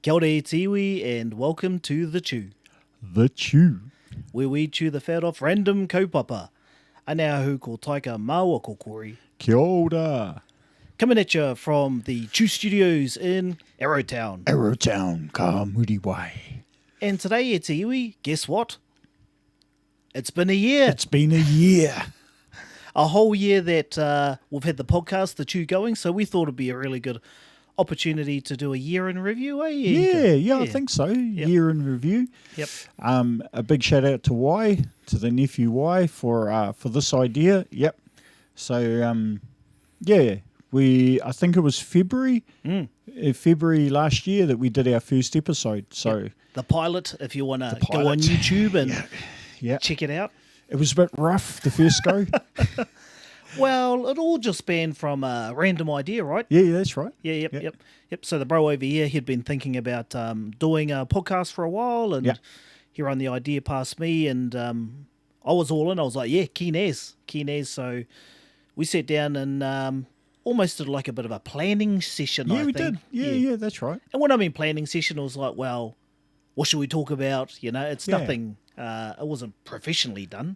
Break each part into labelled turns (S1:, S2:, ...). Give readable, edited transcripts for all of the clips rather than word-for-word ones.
S1: Kia ora e te iwi, and welcome to The Chew,
S2: The Chew.
S1: where we chew the fat off random kaupapa. Anea hu ko taika maua kokori.
S2: Kia ora.
S1: Coming at you from the Chew Studios in Arrowtown.
S2: Arrowtown, ka muri wai.
S1: And today e te iwi, guess what? It's been a year.
S2: It's been a year.
S1: A whole year that we've had the podcast, The Chew, going, so we thought it'd be a really good opportunity to do a year in review, eh?
S2: Yeah, I think so. Year in review.
S1: Yep.
S2: A big shout out to Y, to the nephew Y, for this idea. Yep. So I think it was February last year that we did our first episode. So
S1: the pilot, if you want to go on YouTube and check it out.
S2: It was a bit rough the first go.
S1: Well, it all just spanned from a random idea, right?
S2: Yeah, that's right.
S1: Yep. So the bro over here, he'd been thinking about doing a podcast for a while, and he ran the idea past me, and I was all in. I was like, yeah, keen as. So we sat down and almost did like a bit of a planning session, I think.
S2: We did. Yeah, that's right.
S1: And when I mean planning session, it was like, well, what should we talk about? You know, it's nothing, it wasn't professionally done.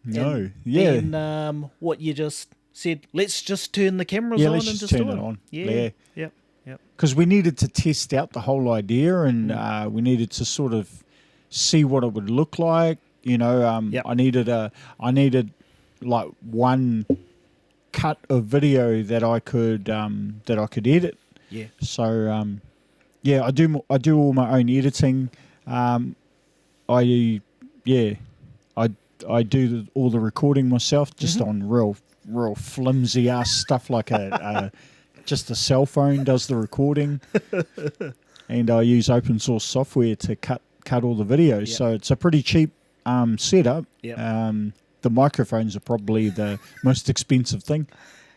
S2: No.
S1: And what you just said, let's just turn the cameras on and just
S2: turn
S1: do
S2: it on.
S1: Yep.
S2: Because we needed to test out the whole idea, and we needed to sort of see what it would look like. You know, I needed like one cut of video that I could edit.
S1: Yeah.
S2: So I do all my own editing. I do all the recording myself, just on real flimsy ass stuff like just a cell phone does the recording, and I use open source software to cut all the videos. Yep. So it's a pretty cheap setup. Yep. The microphones are probably the most expensive thing,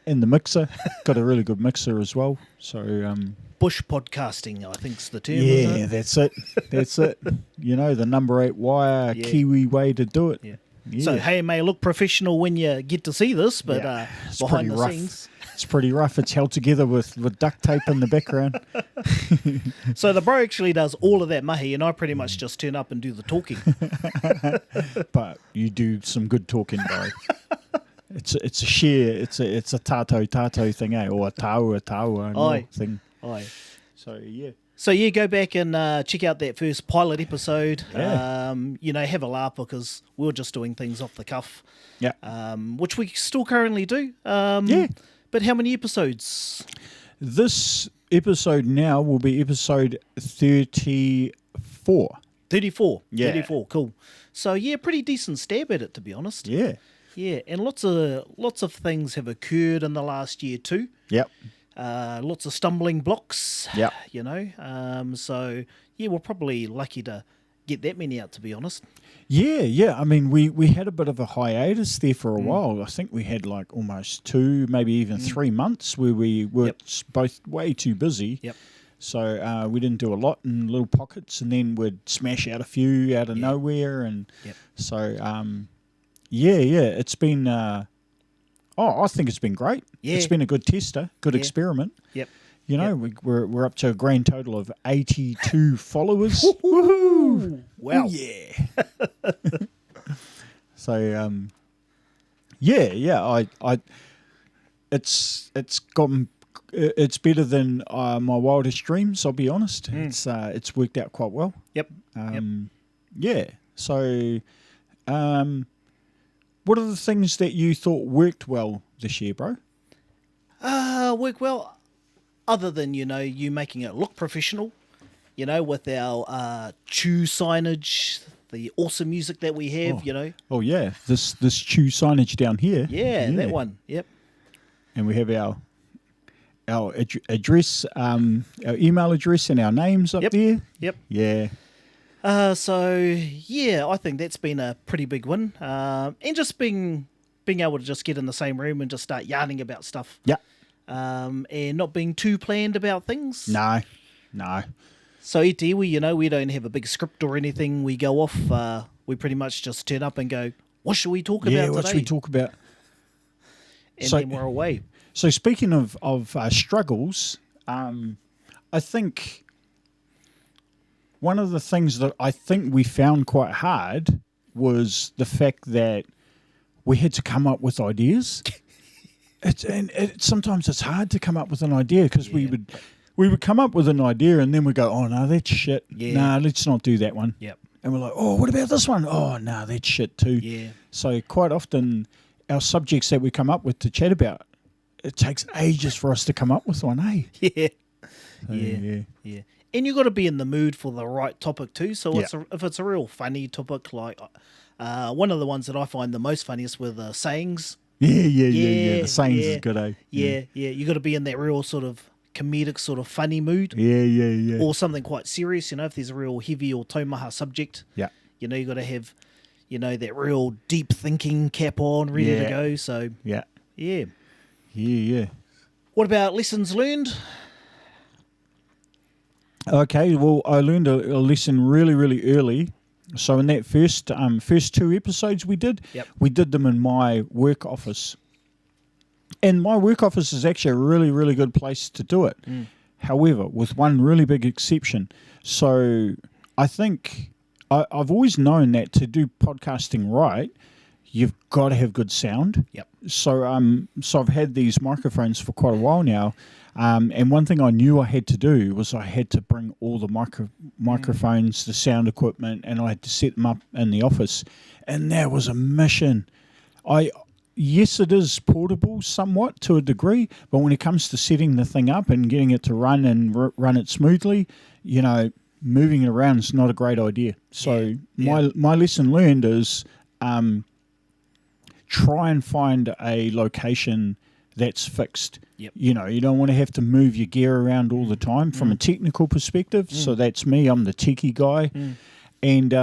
S2: and the mixer, got a really good mixer as well. So
S1: bush podcasting, I think's the term.
S2: Yeah, that's it. You know, the number 8 wire Kiwi way to do it.
S1: Yeah. So, hey, it may look professional when you get to see this, but behind the scenes...
S2: It's pretty rough. It's held together with duct tape in the background.
S1: So the bro actually does all of that mahi, and I pretty much just turn up and do the talking.
S2: But you do some good talking, bro. It's a share. It's a tato thing, eh? Or a taua thing.
S1: Aye.
S2: So, yeah.
S1: So, go back and check out that first pilot episode. Yeah. Have a laugh because we were just doing things off the cuff.
S2: Yeah.
S1: Which we still currently do. But how many episodes?
S2: This episode now will be episode 34.
S1: 34?
S2: Yeah.
S1: 34, cool. So, pretty decent stab at it, to be honest.
S2: Yeah.
S1: Yeah, and lots of things have occurred in the last year too.
S2: Yep.
S1: Lots of stumbling blocks.
S2: Yep.
S1: You know, so we're probably lucky to get that many out, to be honest.
S2: Yeah. I mean, we had a bit of a hiatus there for a while. I think we had like almost 2, maybe even 3 months where we were both way too busy.
S1: Yep.
S2: So we didn't do a lot in little pockets, and then we'd smash out a few out of nowhere, and so it's been. I think it's been great. Yeah. It's been a good tester, good experiment.
S1: Yep.
S2: You know, we're up to a grand total of 82 followers.
S1: Woohoo! Wow.
S2: Ooh, yeah. So it's gotten. It's better than my wildest dreams, I'll be honest. It's worked out quite well.
S1: Yep.
S2: Yeah. So what are the things that you thought worked well this year, bro?
S1: Work well, other than, you making it look professional, with our Chew signage, the awesome music that we have,
S2: Oh, yeah. This Chew signage down here.
S1: Yeah, that one. Yep.
S2: And we have our address, our email address and our names up there.
S1: Yep.
S2: Yeah.
S1: I think that's been a pretty big one. And just being able to just get in the same room and just start yarning about stuff.
S2: Yeah.
S1: And not being too planned about things.
S2: No.
S1: So we don't have a big script or anything. We go off. We pretty much just turn up and go, what should we talk about today?
S2: Yeah, what should we talk about?
S1: And then we're away.
S2: So speaking of struggles, I think one of the things that I think we found quite hard was the fact that we had to come up with ideas. Sometimes it's hard to come up with an idea because we would come up with an idea and then we go, oh no, that's shit. Yeah. Nah, let's not do that one.
S1: Yep.
S2: And we're like, oh, what about this one? Oh no, that's shit too.
S1: Yeah.
S2: So quite often our subjects that we come up with to chat about, it takes ages for us to come up with one, eh?
S1: Yeah.
S2: So,
S1: yeah. And you got to be in the mood for the right topic too. So if it's a real funny topic, like one of the ones that I find the most funniest were the sayings.
S2: Yeah. The sayings is good, eh?
S1: Yeah. You got to be in that real sort of comedic, sort of funny mood.
S2: Yeah.
S1: Or something quite serious, if there's a real heavy or taumaha subject.
S2: Yeah.
S1: You got to have, that real deep thinking cap on, ready to go. So,
S2: yeah.
S1: What about lessons learned?
S2: Okay, well, I learned a lesson really, really early. So in that first 2 episodes we did them in my work office. And my work office is actually a really, really good place to do it. However, with one really big exception. So I think I've always known that to do podcasting right, you've got to have good sound.
S1: Yep.
S2: So I've had these microphones for quite a while now. And one thing I knew I had to do was I had to bring all the microphones, the sound equipment, and I had to set them up in the office. And that was a mission. Yes, it is portable somewhat to a degree, but when it comes to setting the thing up and getting it to run and run it smoothly, moving it around is not a great idea. So my lesson learned is try and find a location that's fixed.
S1: Yep.
S2: You don't want to have to move your gear around all the time from a technical perspective. So that's me. I'm the techie guy. And,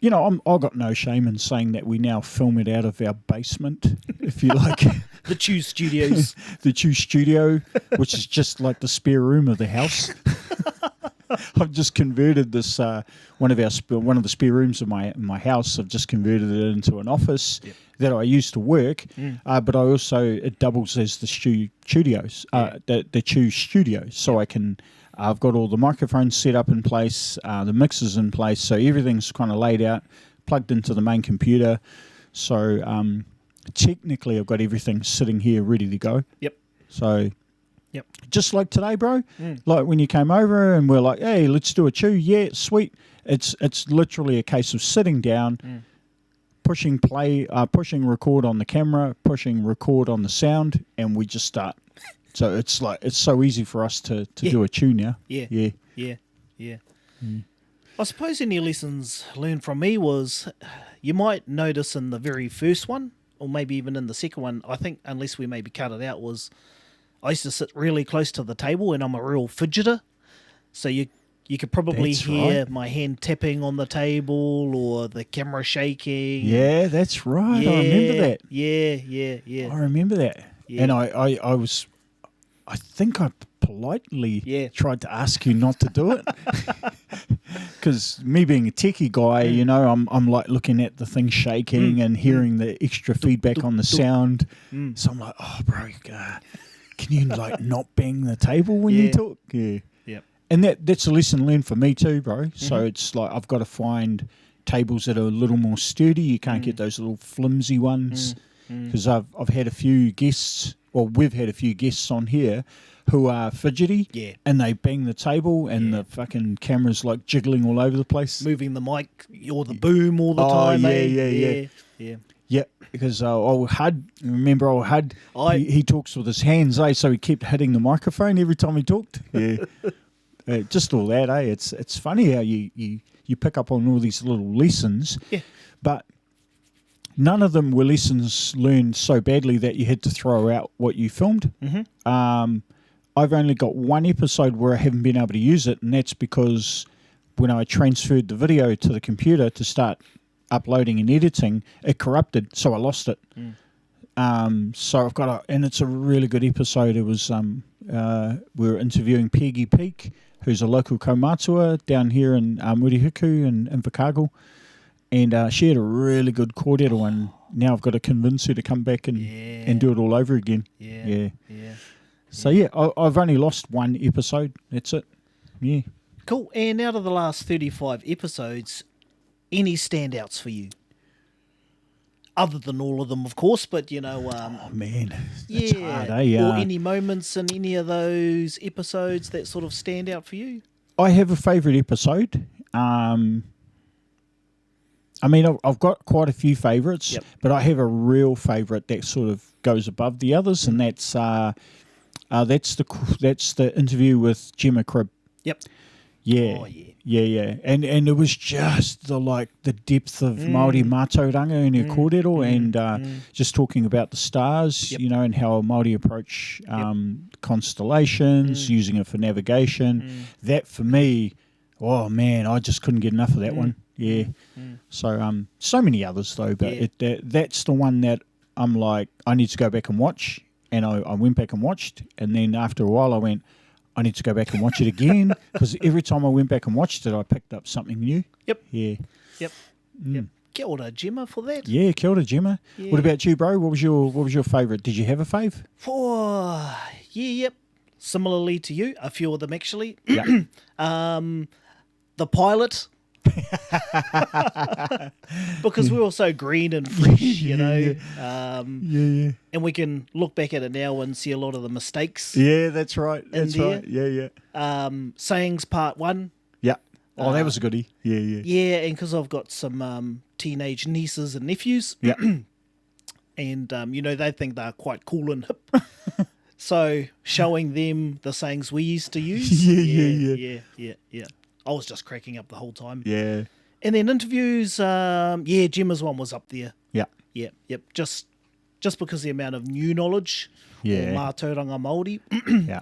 S2: I've got no shame in saying that we now film it out of our basement, if you like.
S1: The Chew Studios.
S2: The Chew Studio, which is just like the spare room of the house. I've just converted this one of the spare rooms of my house. I've just converted it into an office that I use to work, but it doubles as the studios, the Chew Studio. So I've got all the microphones set up in place, the mixers in place, so everything's kind of laid out, plugged into the main computer. So technically, I've got everything sitting here ready to go.
S1: Yep.
S2: So. Yep. Just like today, bro. Like when you came over and we're like, hey, let's do a chew. Yeah, sweet. It's literally a case of sitting down, pushing play, pushing record on the camera, pushing record on the sound, and we just start. So it's so easy for us to do a chew now.
S1: Yeah. I suppose any lessons learned from me was you might notice in the very first one, or maybe even in the second one, I think, unless we maybe cut it out, was I used to sit really close to the table and I'm a real fidgeter. So you could probably hear my hand tapping on the table or the camera shaking.
S2: Yeah, that's right. I remember that.
S1: Yeah.
S2: I remember that. Yeah. And I think I politely tried to ask you not to do it. Because me being a techie guy, I'm like looking at the thing shaking and hearing the extra feedback on the sound. So I'm like, oh, bro, can you not bang the table when you talk? Yeah.
S1: Yep.
S2: And that's a lesson learned for me too, bro. So it's like I've got to find tables that are a little more sturdy. You can't get those little flimsy ones. Because I've had a few guests, or we've had a few guests on here who are fidgety, and they bang the table, and the fucking camera's like jiggling all over the place,
S1: moving the mic or the boom all the time.
S2: Yeah, because old Hud, remember old Hud? He talks with his hands, so he kept hitting the microphone every time he talked. Yeah, just all that, It's funny how you pick up on all these little lessons, but none of them were lessons learned so badly that you had to throw out what you filmed. I've only got one episode where I haven't been able to use it, and that's because when I transferred the video to the computer to start uploading and editing, it corrupted, so I lost it. So I've got and it's a really good episode. It was we were interviewing Peggy Peak, who's a local kaumatua down here in Murihiku and Invercargill, and she had a really good kōrero, and now I've got to convince her to come back and do it all over again. So, yeah, I've only lost one episode. That's it. Yeah.
S1: Cool. And out of the last 35 episodes, any standouts for you? Other than all of them, of course, but,
S2: Oh, man.
S1: yeah.
S2: It's hard, eh?
S1: Or any moments in any of those episodes that sort of stand out for you?
S2: I have a favourite episode. I mean, I've got quite a few favourites,
S1: Yep.
S2: but I have a real favourite that sort of goes above the others, and that's the interview with Gemma Cribb.
S1: Yep.
S2: Yeah.
S1: Oh, yeah.
S2: Yeah. And it was just the depth of Māori mātauranga in her kōrero, and just talking about the stars,
S1: Yep.
S2: and how Māori approach constellations, using it for navigation. That for me, oh man, I just couldn't get enough of that one. Yeah. So so many others though, but that's the one that I'm like, I need to go back and watch. And I went back and watched, and then after a while I went, I need to go back and watch it again, because every time I went back and watched it, I picked up something new.
S1: Yep.
S2: Yeah.
S1: Yep. Yep. Kia ora, Gemma, for that.
S2: Yeah, kia ora, Gemma.
S1: Yeah.
S2: What about you, bro? What was your favourite? Did you have a fave?
S1: Yep. Similarly to you, a few of them actually.
S2: Yeah.
S1: The pilot. Because we were so green and fresh,
S2: Yeah.
S1: and we can look back at it now and see a lot of the mistakes.
S2: Yeah, that's right. That's
S1: there.
S2: right. Yeah.
S1: Sayings Part 1.
S2: Yeah. Oh, that was a goodie. Yeah.
S1: Yeah, and because I've got some teenage nieces and nephews.
S2: Yeah.
S1: And, they think they're quite cool and hip. So showing them the sayings we used to use. Yeah. I was just cracking up the whole time.
S2: Yeah.
S1: And then interviews, Gemma's one was up there.
S2: Yeah.
S1: Yep. Just because the amount of new knowledge or mātauranga Māori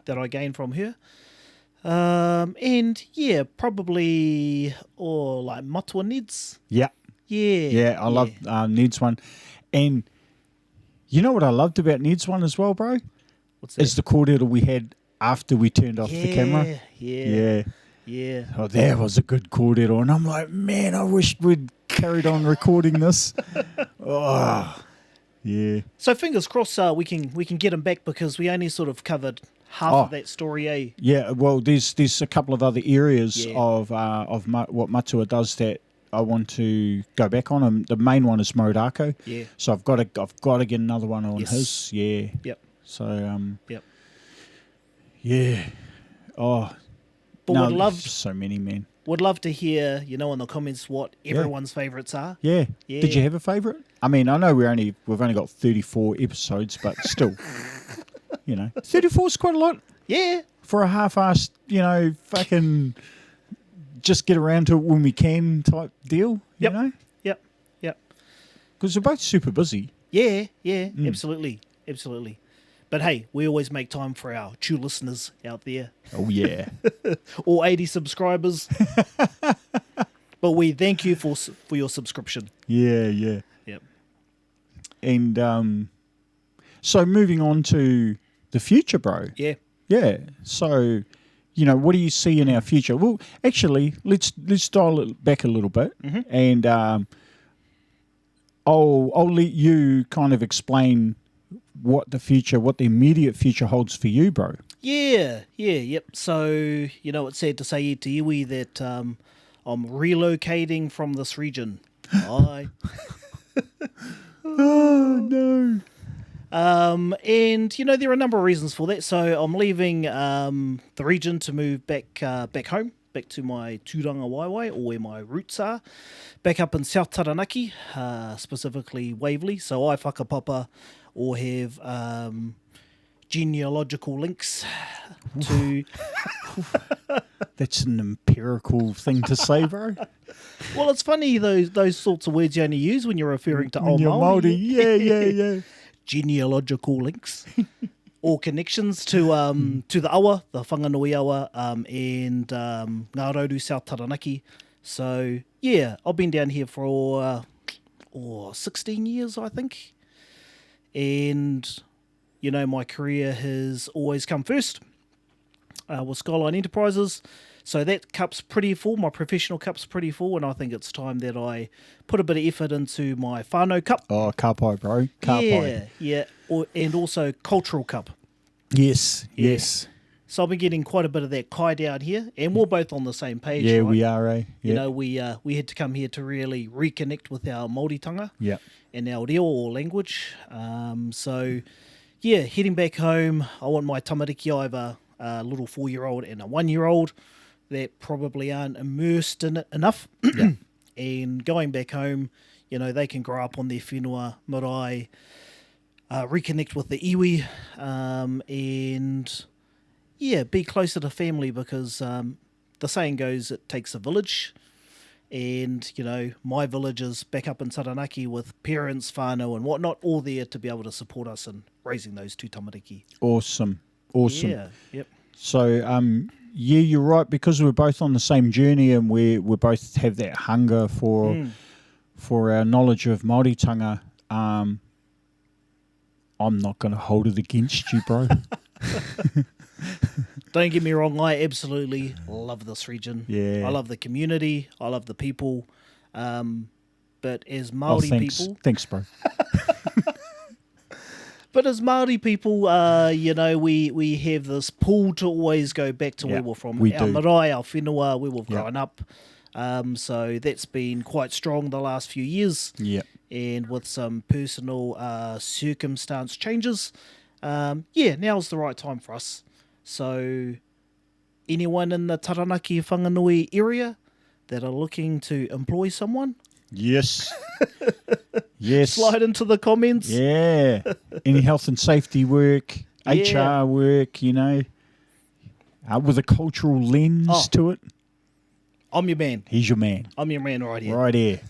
S1: that I gained from her. And probably like Matua Ned's.
S2: Yeah.
S1: Yeah.
S2: I love Ned's one. And you know what I loved about Ned's one as well, bro?
S1: What's that?
S2: Is the kōrero we had after we turned off the camera.
S1: Yeah.
S2: Oh, that was a good kōrero. And I'm like, man, I wish we'd carried on recording this. Oh, yeah.
S1: So fingers crossed we can get him back, because we only sort of covered half of that story, eh?
S2: Yeah, well, there's a couple of other areas of what Matua does that I want to go back on. The main one is Morako.
S1: Yeah.
S2: So I've got to get another one on his. Yeah.
S1: Yep.
S2: So
S1: Yep.
S2: Yeah. Oh.
S1: But would love
S2: just so many, man.
S1: Would love to hear, in the comments what everyone's favourites are.
S2: Yeah.
S1: Yeah.
S2: Did you have a favourite? I mean, I know we've only got 34 episodes, but still, 34 is quite a lot.
S1: Yeah.
S2: For a half-assed, fucking just get around to it when we can type deal, you know?
S1: Yep.
S2: Because we're both super busy.
S1: Yeah, absolutely. But hey, we always make time for our true listeners out there.
S2: Oh, yeah.
S1: Or 80 subscribers. But we thank you for your subscription.
S2: Yeah.
S1: Yep.
S2: And so moving on to the future, bro.
S1: Yeah.
S2: Yeah. So, what do you see in our future? Well, actually, let's dial it back a little bit, and I'll let you kind of explain what the immediate future holds for you, bro.
S1: Yep. So, it's sad to say to iwi that I'm relocating from this region. Bye.
S2: Oh, no.
S1: And, there are a number of reasons for that. So I'm leaving the region to move back home, back to my tūranga waiwai, or where my roots are, back up in South Taranaki, specifically Waverley. So I whakapapa or have genealogical links to...
S2: That's an empirical thing to say, bro.
S1: Well, it's funny, those sorts of words you only use when you're referring to old
S2: Māori. Yeah.
S1: Genealogical links or connections to the awa, the whanganui awa, and Ngā Rauru, South Taranaki. So, yeah, I've been down here for 16 years, I think. And, my career has always come first with Skyline Enterprises. So that cup's pretty full, my professional cup's pretty full, and I think it's time that I put a bit of effort into my whānau cup.
S2: Oh, ka pai, bro. Ka pai.
S1: Yeah, and also cultural cup.
S2: Yes,
S1: Yeah.
S2: yes.
S1: So I've been getting quite a bit of that kai down here, and we're both on the same page.
S2: Yeah,
S1: right?
S2: we are, eh?
S1: You
S2: Yeah.
S1: know, we had to come here to really reconnect with our Māoritanga
S2: Yeah.
S1: and our reo or language. So, yeah, heading back home, I want my tamariki. I have a little 4-year-old and a 1-year-old that probably aren't immersed in it enough.
S2: Yeah.
S1: And going back home, you know, they can grow up on their whenua, marae, reconnect with the iwi, and, yeah, be closer to family because the saying goes it takes a village. And, you know, my village is back up in Taranaki with parents, whānau and whatnot, all there to be able to support us in raising those two tamariki.
S2: Awesome. Awesome.
S1: Yeah, yep.
S2: So, yeah, you're right, because we're both on the same journey and we both have that hunger for our knowledge of Māoritanga. I'm not going to hold it against you, bro.
S1: Don't get me wrong, I absolutely love this region.
S2: Yeah.
S1: I love the community. I love the people. But as Māori
S2: thanks.
S1: people...
S2: Thanks, bro.
S1: But as Māori people, you know, we have this pull to always go back to where we're from.
S2: We
S1: our
S2: do.
S1: marae, our whenua, where we've grown up. So that's been quite strong the last few years.
S2: Yeah.
S1: And with some personal circumstance changes, yeah, now's the right time for us. So anyone in the Taranaki Whanganui area that are looking to employ someone,
S2: Yes. Yes.
S1: slide into the comments.
S2: Yeah. Any health and safety work,
S1: Yeah.
S2: HR work, you know, with a cultural lens to it.
S1: I'm your man.
S2: He's your man.
S1: I'm your man right here.
S2: Right here.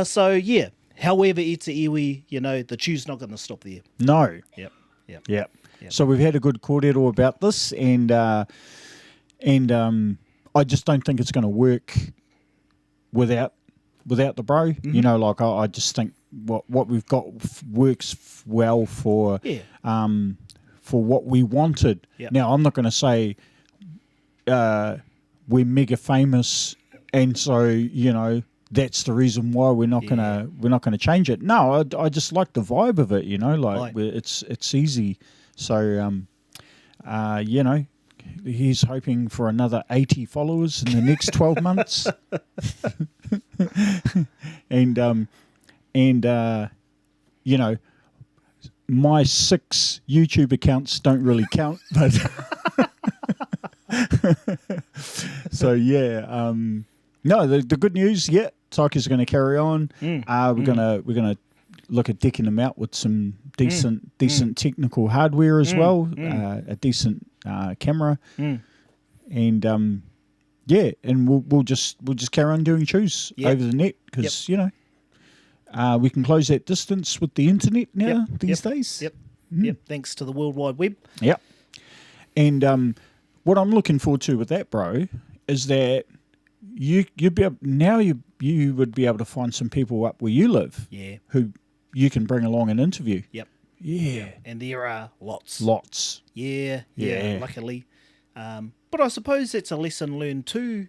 S1: So, yeah, however it's a iwi, you know, the chew's not going to stop there.
S2: No.
S1: Yep, yep.
S2: Yeah.
S1: Yep.
S2: So we've had a good kōrero about this, and I just don't think it's going to work without the bro.
S1: Mm-hmm.
S2: You know, like I just think what we've got works well for what we wanted.
S1: Yep.
S2: Now I'm not going to say we're mega famous, and so you know that's the reason why we're not gonna change it. No, I just like the vibe of it. You know, like it's easy. So you know, he's hoping for another 80 followers in the next 12 months, and you know, my 6 YouTube accounts don't really count, but. So yeah, no. The good news, Taika's going to carry on. We're gonna look at decking them out with some decent technical hardware as well, a decent camera, and yeah, and we'll just carry on doing chews over the net because you know we can close that distance with the internet now these days.
S1: Yep. Thanks to the World Wide Web.
S2: Yep. And what I'm looking forward to with that, bro, is that you'd be able, now you would be able to find some people up where you live, who you can bring along and interview.
S1: Yep.
S2: Yeah.
S1: And there are lots.
S2: Yeah.
S1: Luckily, but I suppose that's a lesson learned too.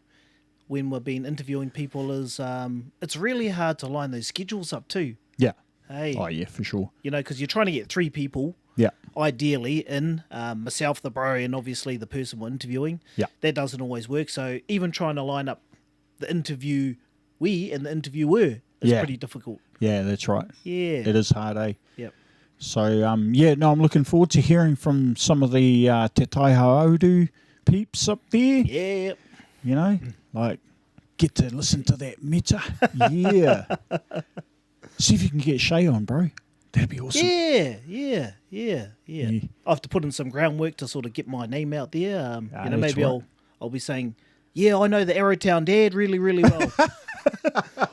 S1: When we've been interviewing people, is it's really hard to line those schedules up too.
S2: Yeah.
S1: Hey.
S2: Oh yeah, for sure.
S1: You know, because you're trying to get 3 people.
S2: Yeah.
S1: Ideally, in myself, the bro, and obviously the person we're interviewing.
S2: Yeah.
S1: That doesn't always work. So even trying to line up the interviewee and the interviewer is pretty difficult.
S2: Yeah, that's right.
S1: Yeah.
S2: It is hard, eh?
S1: Yep.
S2: So yeah, no, I'm looking forward to hearing from some of the Te Taihaoru peeps up there.
S1: Yeah.
S2: You know, like get to listen to that meta. Yeah. See if you can get Shay on, bro. That'd be awesome.
S1: Yeah. I have to put in some groundwork to sort of get my name out there. You know, maybe
S2: right.
S1: I'll be saying, yeah, I know the Arrowtown Dad really, really well.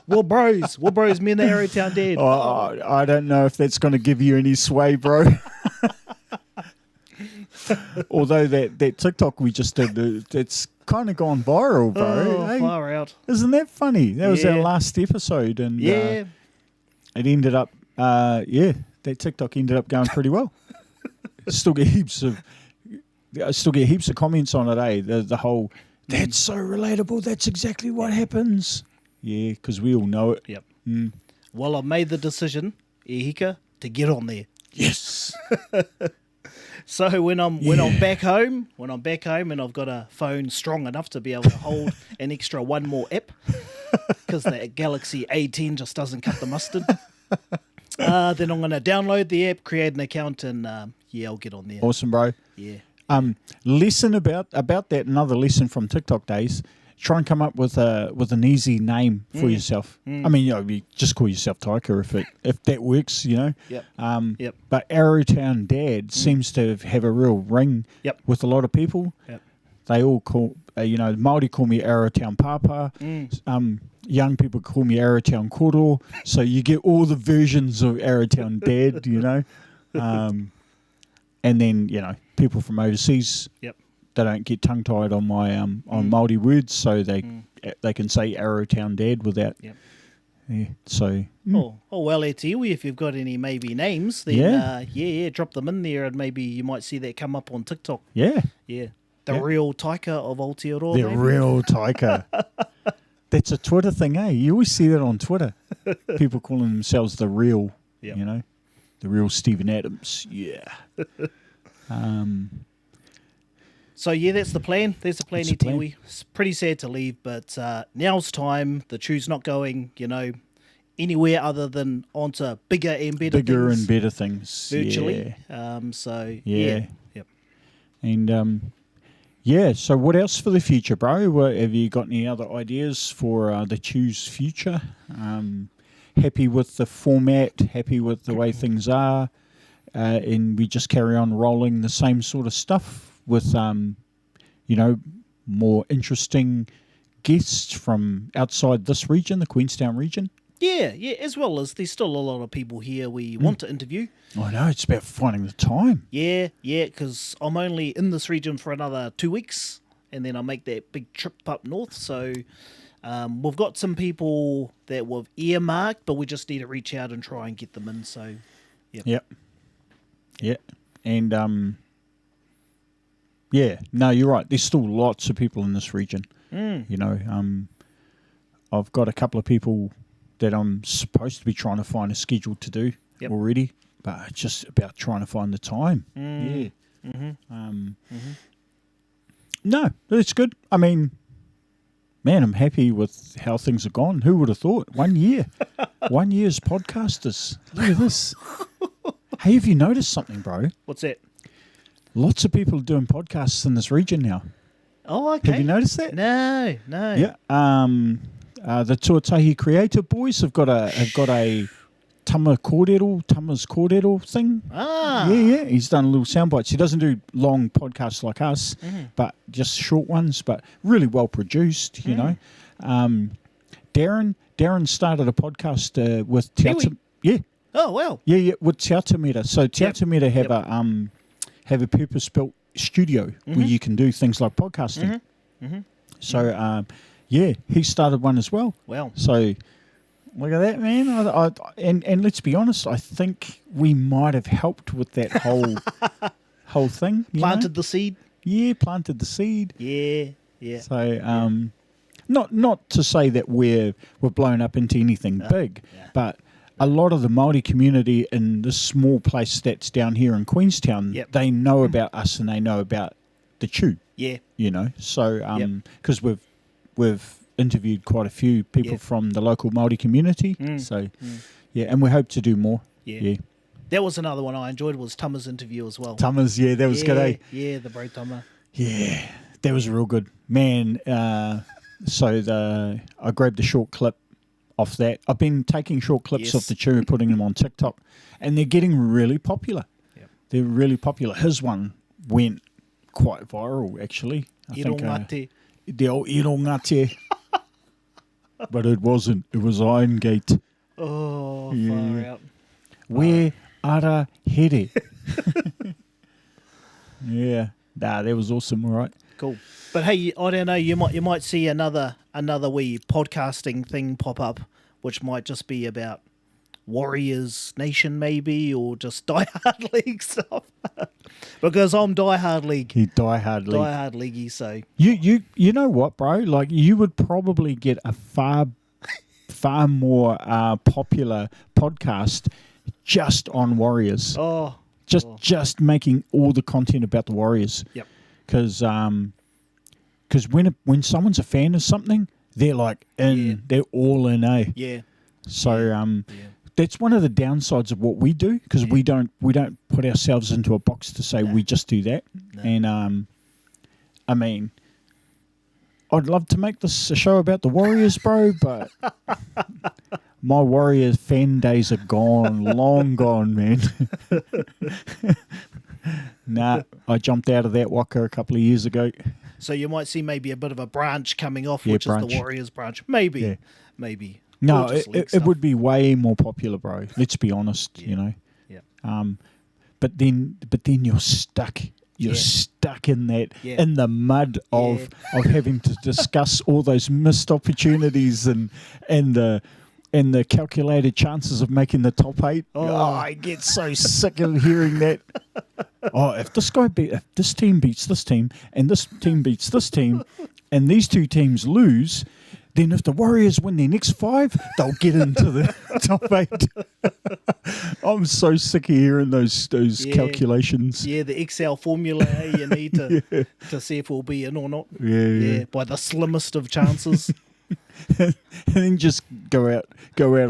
S1: We're bros, me and the Arrowtown Dad.
S2: Oh, I don't know if that's going to give you any sway, bro. Although that TikTok we just did, it's kind of gone viral, bro.
S1: Oh, far out.
S2: Isn't that funny? That was our last episode, and it ended up, that TikTok ended up going pretty well. I still get heaps of comments on it, eh? The whole, that's so relatable, that's exactly what happens. Yeah, because we all know it.
S1: Yep. Well, I've made the decision, Ehika, to get on there.
S2: Yes.
S1: So when I'm back home, and I've got a phone strong enough to be able to hold an extra one more app, because the Galaxy A10 just doesn't cut the mustard. Then I'm going to download the app, create an account, and I'll get on there.
S2: Awesome, bro.
S1: Yeah.
S2: Lesson about that. Another lesson from TikTok days. Try and come up with an easy name for yourself. I mean, you just call yourself Taika if that works,
S1: Yep.
S2: But Arrowtown Dad seems to have a real ring with a lot of people.
S1: Yep.
S2: They all call, Māori call me Arrowtown Papa. Young people call me Arrowtown Koro. So you get all the versions of Arrowtown Dad, and then, people from overseas.
S1: Yep.
S2: They don't get tongue tied on my on Māori words, so they can say Arrowtown Dad without.
S1: Yep.
S2: Yeah. So.
S1: Oh well, e te iwi, if you've got any maybe names, then drop them in there, and maybe you might see that come up on TikTok.
S2: Yeah.
S1: Yeah. The real Taika of Aotearoa.
S2: The real Taika. That's a Twitter thing, eh? You always see that on Twitter. People calling themselves the real. The real Stephen Adams. Yeah.
S1: So, that's the plan. There's the plan, e te iwi. It's pretty sad to leave, but now's time. The chew's not going, anywhere other than onto bigger and better things.
S2: Virtually.
S1: Yeah. Yep.
S2: And, so what else for the future, bro? Have you got any other ideas for the chew's future? Happy with the format? Happy with the way things are? And we just carry on rolling the same sort of stuff with, more interesting guests from outside this region, the Queenstown region.
S1: Yeah, as well as there's still a lot of people here we want to interview.
S2: I know, it's about finding the time.
S1: Yeah, because I'm only in this region for another 2 weeks, and then I'll make that big trip up north. So we've got some people that we've earmarked, but we just need to reach out and try and get them in. So,
S2: Yep. And, no, you're right. There's still lots of people in this region. I've got a couple of people that I'm supposed to be trying to find a schedule to do already, but it's just about trying to find the time. Yeah. No, it's good. I mean, man, I'm happy with how things have gone. Who would have thought? 1 year. 1 year as podcasters. Look at this. Hey, have you noticed something, bro?
S1: What's that?
S2: Lots of people are doing podcasts in this region now.
S1: Oh, okay.
S2: Have you noticed that?
S1: No.
S2: Yeah. The Tuatahi Creative Boys have got a Tama's Kōrero thing.
S1: Ah.
S2: Yeah. He's done little sound bites. He doesn't do long podcasts like us, but just short ones, but really well produced, Darren started a podcast with Te Ata. Yeah.
S1: Oh, wow.
S2: Yeah, with Te Ata Mera. So Te Ata Mera have a purpose-built studio where you can do things like podcasting. So, he started one as well.
S1: Wow.
S2: So, look at that, man. And let's be honest, I think we might have helped with that whole thing.
S1: Planted the seed?
S2: Yeah, planted the seed.
S1: Yeah.
S2: So, not to say that we're blown up into anything big, but a lot of the Māori community in this small place that's down here in Queenstown, they know about us and they know about the chew.
S1: Yeah.
S2: So because we've interviewed quite a few people from the local Māori community. So and we hope to do more. Yeah.
S1: That was another one I enjoyed, was Tama's interview as well.
S2: Tama's, that was good, eh?
S1: Yeah, the bro Tama.
S2: Yeah, that was real good. Man, I grabbed a short clip off that. I've been taking short clips of the chew and putting them on TikTok, and they're getting really popular. Yep. They're really popular. His one went quite viral, actually. I think the old Irongate. But it wasn't. It was Iron Gate.
S1: Oh, far out.
S2: Where ara here? Yeah. Nah, that was awesome, all right.
S1: Cool. But hey, I don't know, you might see another wee podcasting thing pop up, which might just be about Warriors Nation maybe, or just Die Hard League stuff. Because I'm Die Hard League.
S2: Die Hard League.
S1: Die Hard Leaguey, so
S2: you know what, bro? Like, you would probably get a far more popular podcast just on Warriors.
S1: Oh,
S2: Just making all the content about the Warriors.
S1: Yep.
S2: Because when someone's a fan of something, they're like in, they're all in, eh?
S1: Yeah.
S2: So that's one of the downsides of what we do, because we don't put ourselves into a box to say we just do that. No. And I mean, I'd love to make this a show about the Warriors, bro, but my Warriors fan days are gone, long gone, man. Nah, I jumped out of that waka a couple of years ago.
S1: So you might see maybe a bit of a branch coming off, which is the Warriors branch. Maybe.
S2: No, it would be way more popular, bro. Let's be honest, you know.
S1: Yeah.
S2: But then you're stuck. You're stuck in that in the mud of having to discuss all those missed opportunities and the calculated chances of making the top 8. Oh, I get so sick of hearing that. Oh, if this team beats this team and this team beats this team and these two teams lose, then if the Warriors win their next 5, they'll get into the top 8. I'm so sick of hearing those calculations.
S1: Yeah, the Excel formula you need to see if we'll be in or not.
S2: Yeah.
S1: By the slimmest of chances.
S2: And then just go out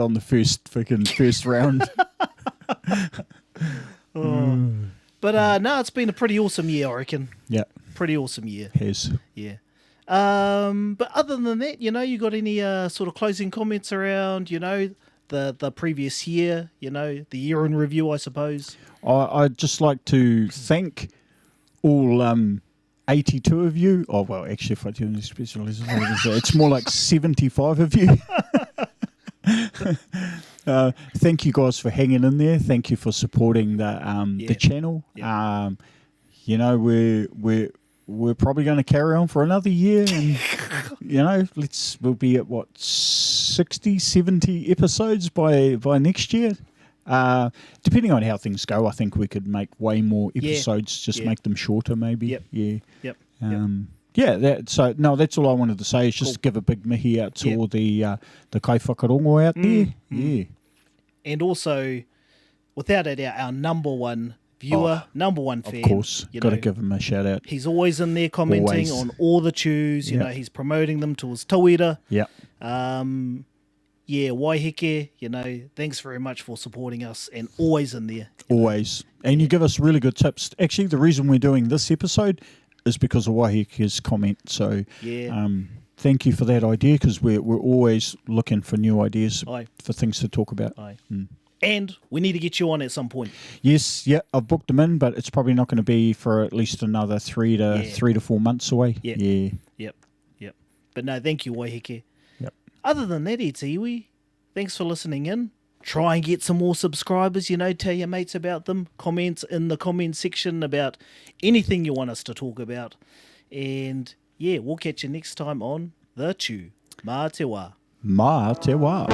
S2: on the first round.
S1: But no, it's been a pretty awesome year, I reckon.
S2: Yeah.
S1: Pretty awesome year.
S2: Has.
S1: Yeah. But other than that, you know, you got any sort of closing comments around, you know, the previous year, you know, the year in review, I suppose?
S2: I'd just like to thank all 82 of you. Oh, well, actually, if I do any specialism, it's more like 75 of you. Thank you guys for hanging in there. Thank you for supporting the channel. Yeah. You know, we're probably going to carry on for another year, and you know, we'll be at what 60, 70 episodes by next year. Depending on how things go, I think we could make way more episodes. Just make them shorter, maybe.
S1: Yep.
S2: So that's all I wanted to say. Is just give a big mihi out to all the kai whakarongo out there. Yeah.
S1: And also, without a doubt, our number one viewer, number one fan.
S2: Of course, got to give him a shout out.
S1: He's always in there commenting on all the chews. You know, he's promoting them to his tauira.
S2: Yeah.
S1: Waiheke, you know, thanks very much for supporting us and always in there.
S2: Always. And you give us really good tips. Actually, the reason we're doing this episode is because of Waiheke's comment. So thank you for that idea, because we're always looking for new ideas for things to talk about.
S1: And we need to get you on at some point.
S2: Yes, I've booked them in, but it's probably not going to be for at least another 3 to 4 months away.
S1: Yep. But no, thank you, Waiheke.
S2: Yep.
S1: Other than that, it's iwi. Thanks for listening in. Try and get some more subscribers, you know, tell your mates about them. Comments in the comment section about anything you want us to talk about. And we'll catch you next time on The Chew. Mā te wā.
S2: Mā te wā.